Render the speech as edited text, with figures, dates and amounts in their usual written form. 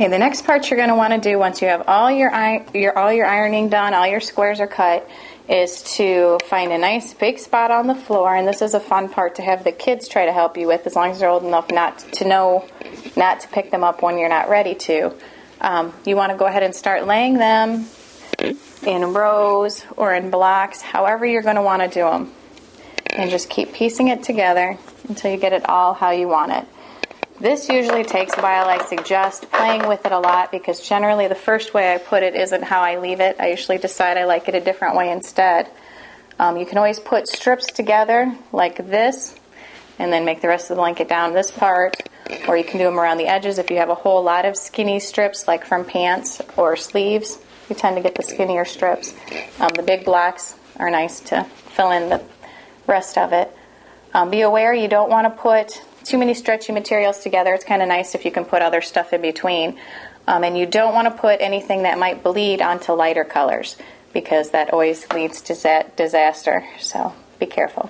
Okay, the next part you're going to want to do once you have all your ironing done, all your squares are cut, is to find a nice big spot on the floor, and this is a fun part to have the kids try to help you with, as long as they're old enough not to pick them up when you're not ready to. You want to go ahead and start laying them in rows or in blocks, however you're going to want to do them, and just keep piecing it together until you get it all how you want it. This usually takes a while. I suggest playing with it a lot because generally the first way I put it isn't how I leave it. I usually decide I like it a different way instead. You can always put strips together like this and then make the rest of the blanket down this part, or you can do them around the edges if you have a whole lot of skinny strips like from pants or sleeves. You tend to get the skinnier strips. The big blocks are nice to fill in the rest of it. Be aware you don't want to put too many stretchy materials together. It's kind of nice if you can put other stuff in between. And you don't want to put anything that might bleed onto lighter colors because that always leads to disaster. So be careful.